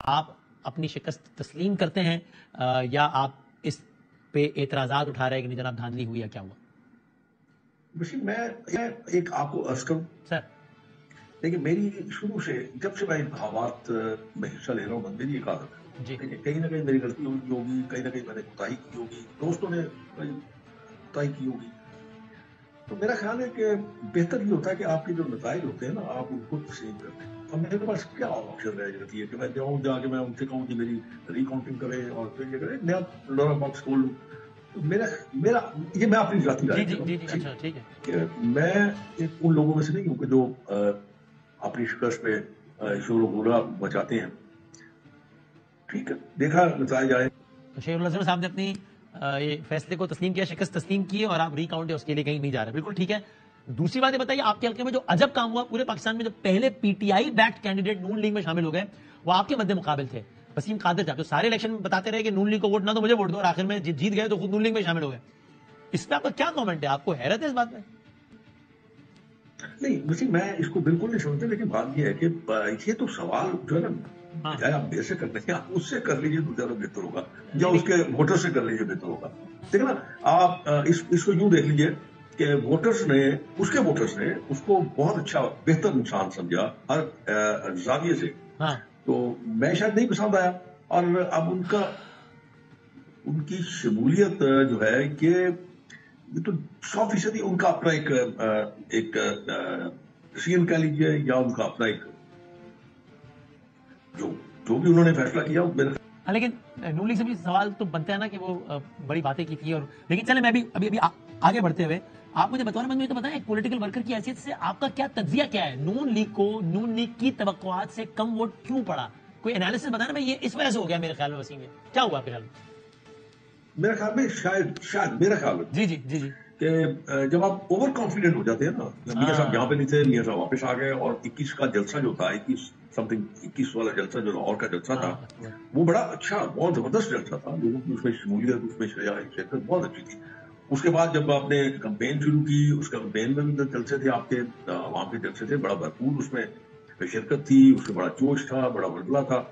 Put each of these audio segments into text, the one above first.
آپ اپنی شکست تسلیم کرتے ہیں یا آپ اس پہ اعتراضات اٹھا رہے ہیں کہ نہیں جناب دھاندلی ہوئی یا کیا ہوا؟ میں ایک آپ کو عرض کروں سر، لیکن میری شروع سے جب سے میں انتخابات میں حصہ لے رہا ہوں میری ایک عادت ہے جی کہیں نہ کہیں میری غلطی ہوگی، کہیں نہ کہیں میں نے کوتاہی کی ہوگی، دوستوں نے کوتاہی کی ہوگی، تو میرا خیال ہے کہ بہتر یہ ہوتا ہے کہ آپ کے جو نتائج ہوتے ہیں نا آپ ان کو تسلیم کر دیں. اب میرے پاس کیا آپشن رہ جاتی ہے کہ میں جاؤں جا کے میں ان سے کہوں کہ میری ریکاؤنٹنگ کرے اور پھر یہ کرے نیا ڈورا باکس کھول لوں. تو میرا یہ میں اپنی ذاتی رائے جی اچھا ٹھیک ہے کہ میں ان لوگوں میں سے نہیں ہوں کہ جو اپنی شکست پہ شور و غورا مچاتے ہیں. ٹھیک ہے، دیکھا نتائج آئے. شیخ الازم صاحب نے اپنی یہ فیصلے کو تسلیم کیا، شکست تسلیم کی اور آپ ریکاؤنٹ ہے اس کے لیے کہیں نہیں جا رہے. بالکل ٹھیک ہے. دوسری بات یہ بتائیے، آپ کے حلقے میں جو عجب کام ہوا پورے پاکستان میں، جو پہلے P T I backed candidate Noon league میں شامل ہو گئے وہ آپ کے مد مقابل تھے، وسیم قادر صاحب. تو سارے الیکشن میں بتاتے رہے کہ نون لیگ کو ووٹ نہ تو مجھے ووٹ دو، اور آخر میں جیت گئے تو خود نون لیگ میں شامل ہو گئے. اس پہ آپ کا کیا کامنٹ ہے؟ آپ کو حیرت ہے اس بات میں؟ نہیں میں اس کو بالکل نہیں سمجھتا، لیکن بات یہ ہے کہ یہ تو سوال جو ہے نا چاہے آپ میرے سے کرتے ہیں آپ اس سے کر لیجیے تو زیادہ بہتر ہوگا، یا اس کے ووٹر سے کر لیجیے بہتر ہوگا. دیکھیں نا آپ اس کو یوں دیکھ لیجیے کہ ووٹرز نے اس کو بہت اچھا بہتر انسان سمجھا ہر زاویے سے. تو میں شاید نہیں پسند آیا، اور اب ان کی شمولیت جو ہے کہ یہ تو 100% ان کا اپنا ایک ڈسیزن کہہ لیجیے، یا ان کا اپنا ایک جو بھی انہوں نے فیصلہ کیا. لیکن نون لیگ سے بھی سوال تو بنتا ہے نا کہ وہ بڑی باتیں کی تھی. اور لیکن چلے میں ابھی آگے بڑھتے ہوئے آپ مجھے بطور مجھے تو بتائیں ایک پولیٹیکل ورکر کی حیثیت سے آپ کا کیا تجزیہ کیا ہے؟ نون لیگ کی توقعات سے کم ووٹ کیوں پڑا؟ کوئی انالیسس بتانا میں یہ اس وجہ سے ہو گیا میرے خیال میں. وسیم کیا ہوا آپ کے خیال میں؟ میرے خیال میں شاید میرا خیال ہے جی کہ جب آپ اوور کانفیڈنٹ ہو جاتے ہیں نا، میاں صاحب یہاں پہ نہیں تھے، میاں صاحب واپس آ گئے، اور 21 کا جلسہ جو تھا 21 والا جلسہ جو لاہور کا جلسہ تھا وہ بڑا اچھا بہت زبردست جلسہ تھا. لوگوں کی اس میں شمولیت، اس میں شرکت بہت اچھی تھی. اس کے بعد جب آپ نے کمپین شروع کی، اس کمپین میں بھی جلسے تھے آپ کے، وہاں کے جلسے تھے، بڑا بھرپور اس میں شرکت تھی، اس میں بڑا جوش تھا، بڑا ولولہ تھا.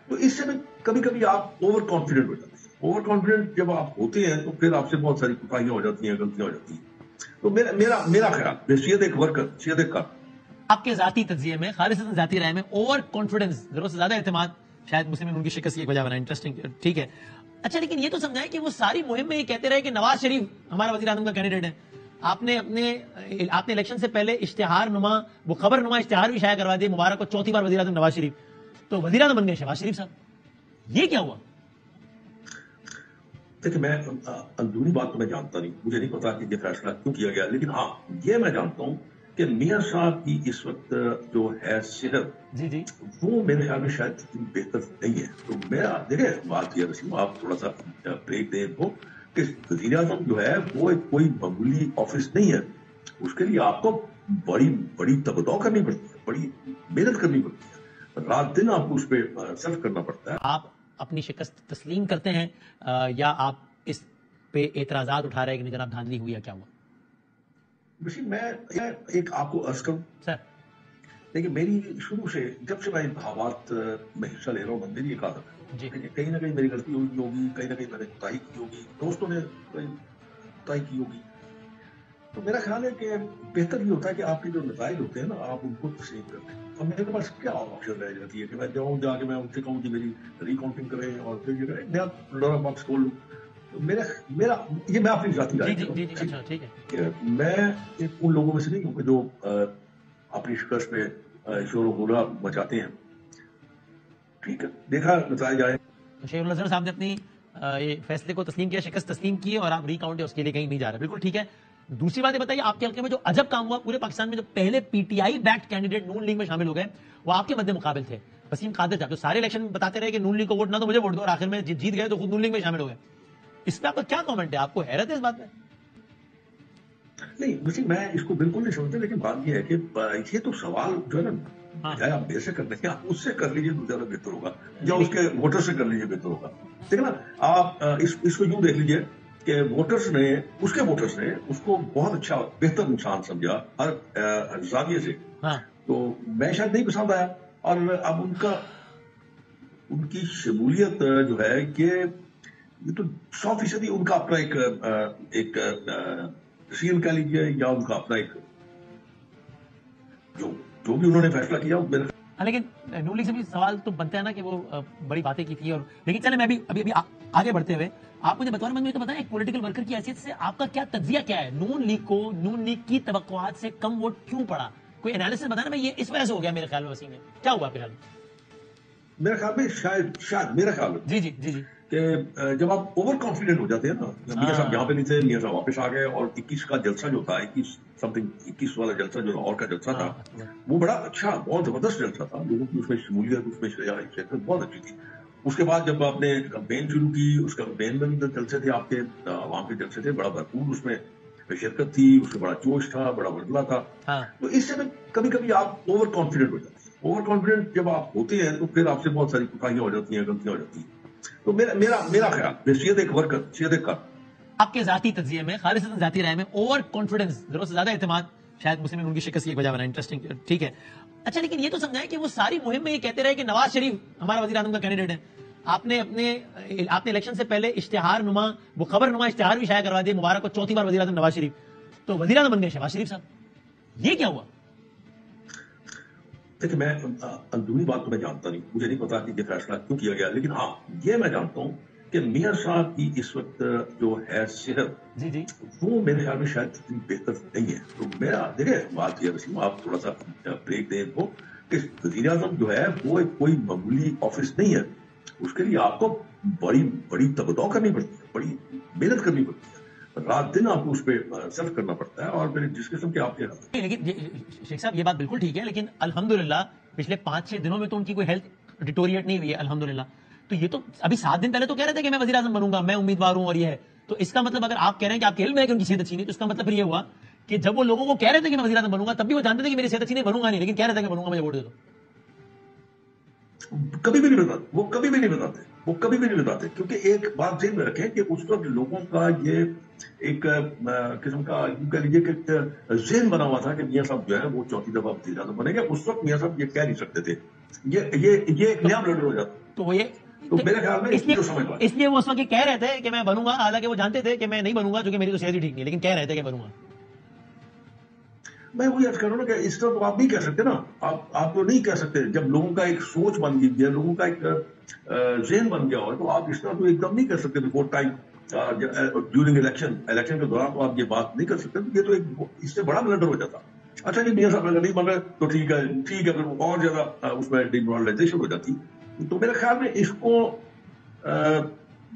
تو اس سے کبھی کبھی آپ اوور کانفیڈنٹ ہو جاتے ہیں. اوور کانفیڈنٹ جب آپ ہوتے ہیں تو پھر آپ سے بہت ساری کوتاہیاں ہو جاتی ہیں، غلطیاں ہو جاتی ہیں. تو میرا خیال حیثیت ایک ورکر، حیثیت ایک کار، آپ کے ذاتی تجزیے میں، خالصتاً ذاتی رائے میں، اوور کانفیڈنس، ضرورت سے زیادہ اعتماد شاید مسلم ان کی شکست کی ایک وجہ بنا. انٹرسٹنگ، ٹھیک ہے. اچھا لیکن یہ تو سمجھائیں کہ وہ ساری مہم میں یہ کہتے رہے کہ نواز شریف ہمارا وزیر اعظم کا کینڈیڈیٹ ہے. آپ نے الیکشن سے پہلے وہ خبر نما اشتہار بھی شائع کروا دی، مبارک کو چوتھی بار وزیر اعظم نواز شریف، تو وزیر اعظم بن گئے شہباز شریف صاحب. یہ کیا ہوا؟ دیکھیں میں اندرونی بات تو میں جانتا نہیں، مجھے نہیں پتا کہ یہ فیصلہ کیوں کیا گیا، لیکن ہاں یہ میں جانتا ہوں کہ میاں صاحب کی اس وقت جو ہے صحت وہ میرے خیال میں شاید اتنی بہتر نہیں ہے. تو میرا دیکھیں بات یہ وسیم، آپ تھوڑا سا بریک دیں وہ کہ وزیر اعظم جو ہے وہ کوئی معمولی آفس نہیں ہے. اس کے لیے آپ کو بڑی تبدو کرنی پڑتی ہے، بڑی محنت کرنی پڑتی ہے، رات دن آپ کو اس پہ صرف کرنا پڑتا ہے. آپ اپنی شکست تسلیم کرتے ہیں یا آپ اس پہ اعتراضات اٹھا رہے ہیں کہ نہیں جناب دھاندلی ہوئی یا کیا ہوا؟ میں ایک آپ کو عرض کروں سر، لیکن میری شروع سے جب سے میں انتخابات میں حصہ لے رہا ہوں میری ایک عادت ہے کہیں نہ کہیں میری غلطی ہوگی، کہیں نہ کہیں میں نے کوتاہی کی ہوگی، دوستوں نے کوتاہی کی ہوگی. تو میرا خیال ہے کہ بہتر یہ ہوتا ہے کہ آپ کے جو نتائج ہوتے ہیں نا آپ ان کو تسلیم کر دیں. اب میرے پاس کیا آپشن رہ جاتی ہے کہ میں جاؤں جا کے میں ان سے کہوں کہ میری ریکاؤنٹنگ کرے اور پھر یہ کرے نیا ڈورا باکس کھول لوں. تو یہ میں اپنی ذاتی رائے ٹھیک ہے کہ میں ان لوگوں میں سے نہیں ہوں کہ جو اپنی شکست پہ شور و غورا مچاتے ہیں. ٹھیک ہے، دیکھا نتائج آئے. شیخ الازم صاحب نے اپنی یہ فیصلے کو تسلیم کیا، شکست تسلیم کی اور آپ ریکاؤنٹ ہے اس کے لیے کہیں نہیں جا رہے. بالکل ٹھیک ہے. دوسری بات یہ بتائیے، آپ کے حلقے میں جو عجب کام ہوا پورے پاکستان میں، جو پہلے P T I backed candidate Noon league میں شامل ہو گئے وہ آپ کے مد مقابل تھے، وسیم قادر صاحب. تو سارے الیکشن میں بتاتے رہے کہ نون لیگ کو ووٹ نہ تو مجھے ووٹ دو، اور آخر میں جیت گئے تو خود نون لیگ میں شامل ہو گئے. اس پہ آپ کا کیا کامنٹ ہے؟ آپ کو حیرت ہے اس بات میں؟ نہیں میں اس کو بالکل نہیں سمجھتا، لیکن بات یہ ہے کہ یہ تو سوال جو ہے نا چاہے آپ میرے سے کرتے ہیں آپ اس سے کر لیجیے تو زیادہ بہتر ہوگا، یا اس کے ووٹر سے کر لیجیے بہتر ہوگا. دیکھیں نا آپ اس کو یوں دیکھ لیجیے کہ ووٹرز نے اس کو بہت اچھا بہتر انسان سمجھا ہر زاویے سے. تو میں شاید نہیں پسند آیا، اور اب उनकी शमूलियत जो है कि ये तो 100% उनका अपना एक सीन कह लीजिए या उनका अपना एक जो जो भी उन्होंने फैसला किया वो मेरे हाँ, लेकिन नून लीग से भी सवाल तो बनता है ना कि वो बड़ी बातें की थी। और लेकिन चले मैं भी अभी आगे बढ़ते हुए आप मुझे बतौर मंत्री तो बताएं, एक पॉलिटिकल वर्कर की हैसियत से आपका क्या तज्जिया क्या है? नून लीग की तवक्कुआत से कम वोट क्यों पड़ा? कोई एनालिसिस बताना, मैं ये इस वजह से हो गया मेरे ख्याल में। वसीम है, क्या हुआ आपके ख्याल में? मेरे ख्याल में शायद मेरा ख्याल है जी जी जी जी कि जब आप ओवर कॉन्फिडेंट हो जाते हैं ना, मियां साहब यहाँ पे नहीं थे, मियां साहब वापस आ गए और 21 का जलसा जो था 21 वाला जलसा जो लाहौर का जलसा था, वो बड़ा अच्छा, बहुत जबरदस्त जलसा था। लोगों की उसमें शमूलियत, उसमें शिरकत बहुत अच्छी थी। उसके बाद जब आपने कैंपेन शुरू की, उस कैंपेन में भी जलसे थे आपके, आवाम के जलसे थे, बड़ा भरपूर उसमें शिरकत थी, उसमें बड़ा जोश था, बड़ा बदला था। तो इस समय कभी कभी आप ओवर कॉन्फिडेंट हो जाते हैं। ओवर कॉन्फिडेंट जब आप होते हैं तो फिर आपसे बहुत सारी कुताहियां हो जाती हैं, गलतियां हो जाती हैं। तो मेरा ख्याल, हैसियत एक वर्कर, हैसियत एक आपके जाती तज्जिये में, खालिसतन जाती राय में ओवर कॉन्फिडेंस, जरूरत से ज्यादा एतमाद शायद मुस्लिम उनकी शिकस्त की एक वजह बना। इंटरेस्टिंग, ठीक है। अच्छा, लेकिन ये तो समझाएं कि वो सारी मुहिम में ये कहते रहे कि नवाज शरीफ हमारा वजीर आजम का कैंडिडेट है। आपने इलेक्शन से पहले इश्तिहार नुमा, वो खबर नुमा इश्तिहार भी शाया करवा दिए, मुबारक को चौथी बार वजीर आजम नवाज शरीफ, तो वजीर आजम बन गए शहबाज शरीफ साहब। ये क्या हुआ? देखिए, मैं अंदरूनी बात तो मैं जानता नहीं, मुझे नहीं पता कि ये फैसला क्यों किया गया, लेकिन हाँ ये मैं जानता हूँ कि मियां साहब की इस वक्त जो है सेहत, जी जी, वो मेरे ख्याल में शायद इतनी बेहतर नहीं है। तो मेरा देखिए बात यह वसीम, आप थोड़ा सा ब्रेक दें इनको कि वजीर आजम जो है वो एक कोई मामूली ऑफिस नहीं है। उसके लिए आपको बड़ी बड़ी तबदौ करनी पड़ती है, बड़ी मेहनत करनी पड़ती है, रात दिन आपको उस पर सर्व करना पड़ता है। और मेरे जिस किस्म के आपके, लेकिन शेख साहब ये बात बिल्कुल ठीक है, लेकिन अल्हम्दुलिल्लाह पिछले 5-6 दिनों में तो उनकी कोई हेल्थ डिटोरिएट नहीं हुई है, अल्हम्दुलिल्लाह। तो ये तो अभी 7 दिन पहले तो कह रहे थे कि मैं वजीर आजम बनूंगा, मैं उम्मीदवार हूं, और ये है। तो इसका मतलब अगर आप कह रहे हैं कि आपके इल्म है कि उनकी सेहत अच्छी नहीं, तो इसका मतलब फिर ये हुआ कि जब वो लोगों को कह रहे थे कि मैं वजीर आजम बनूंगा, तब भी वो जानते थे कि मेरी सेहत अच्छी नहीं, बनूंगा नहीं, लेकिन कह रहे थे कि बनूंगा, मुझे वोट दे दो। कभी भी नहीं बताते, वो कभी भी नहीं बताते, वो कभी भी नहीं बताते, क्योंकि एक बात ध्यान में रखें कि उस वक्त लोगों का ये एक किस्म का यूं कह लीजिए कि ज़हन बना हुआ था कि मियां साहब जो है वो चौथी दफा वज़ीर आज़म बनेंगे। उस वक्त मियां साहब ये कह नहीं सकते थे, ये एक नया ब्लडर हो जाता। तो वो ये, तो मेरे ख्याल में इसलिए वो उस वक्त कह रहे थे कि मैं बनूंगा, हालांकि वो जानते थे कि मैं नहीं बनूंगा, क्योंकि मेरी तो सेहत ही ठीक नहीं, लेकिन कह रहे थे कि बनूंगा। मैं वही अर्ज कर रहा हूँ ना कि इस तरह तो आप नहीं कह सकते ना, आप तो नहीं कह सकते। जब लोगों का एक सोच बन गई है, लोगों का एक ज़हन बन गया हो, तो आप इस तरह तो एकदम नहीं कर सकते बिफोर टाइम, ड्यूरिंग इलेक्शन के दौरान तो आप ये बात नहीं कर सकते। ये तो एक इससे बड़ा ब्लडर हो जाता। अच्छा जी, मियां साहब अगर नहीं बन रहे तो ठीक है, फिर वो और ज्यादा उसमें डिमोरलाइजेशन हो जाती। तो मेरे ख्याल में इसको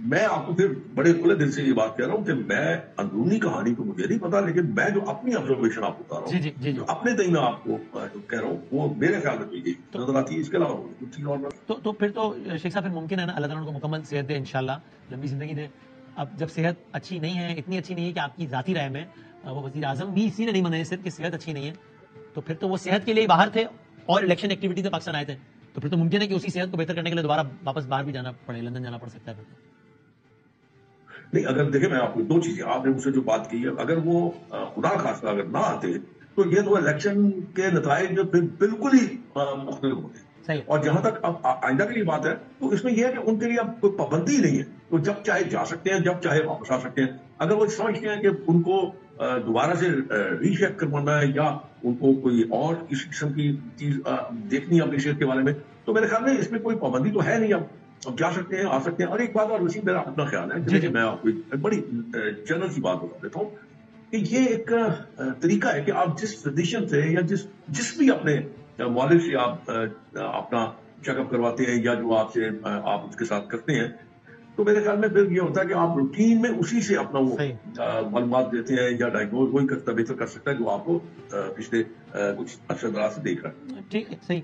मैं आपको फिर बड़े खुले दिल से ये बात कह रहा हूँ कि मैं अंदरूनी कहानी तो मुझे नहीं पता, लेकिन मैं जो अपनी ऑब्जर्वेशन आपको बता रहा हूँ, जो अपने दिन में आपको जो कह रहा हूँ, वो मेरे ख्याल में यही नजर आती है। इसके अलावा कुछ चीज और तो फिर तो शेख साहब फिर मुमकिन है ना, अल्लाह ताला उनको मुकम्मल सेहत दे, इंशाल्लाह लंबी जिंदगी दे। अब जब सेहत अच्छी नहीं है, इतनी अच्छी नहीं है कि आपकी जाती राय में वो वजीर आजम भी इसी ने नहीं बनाए, सिर्फ कि सेहत अच्छी नहीं है, तो फिर तो वो सेहत के लिए बाहर थे और इलेक्शन एक्टिविटी से पाकिस्तान आए थे, तो फिर तो मुमकिन है कि उसी सेहत को बेहतर करने के लिए दोबारा वापस बाहर भी जाना पड़े, लंदन जाना पड़ सकता है। फिर नहीं, अगर देखे मैं आपको दो चीजें, आपने मुझसे जो बात की है, अगर वो खुदा खास्ता अगर ना आते तो ये तो इलेक्शन के नताइज बिल्कुल ही मुख्तलिफ होते। और जहां तक अब आइंदा के लिए बात है, तो इसमें यह है कि उनके लिए अब कोई पाबंदी नहीं है, तो जब चाहे जा सकते हैं, जब चाहे वापस आ सकते हैं। अगर वो समझते हैं कि उनको दोबारा से रीचेक करवाना है या उनको कोई और किसी किस्म की चीज देखनी है अपनी सेहत के बारे में, तो मेरे ख्याल में इसमें कोई पाबंदी तो है नहीं। अब जा सकते हैं, आ सकते हैं। और एक बात और वसीम, मेरा अपना ख्याल है कि मैं आपको एक बड़ी जनरल सी बात बता देता हूँ कि ये एक तरीका है कि आप जिस फिजिशियन से या जिस भी अपने मौलिक से आप अपना चेकअप करवाते हैं या जो आपसे आप उसके साथ करते हैं, तो मेरे ख्याल में फिर ये होता है कि आप रूटीन में उसी से अपना वो मालूमात देते हैं या डायग्नोज वही बेहतर कर सकता है जो आपको पिछले कुछ अर्से दराज से देख रहा है। ठीक है, सही।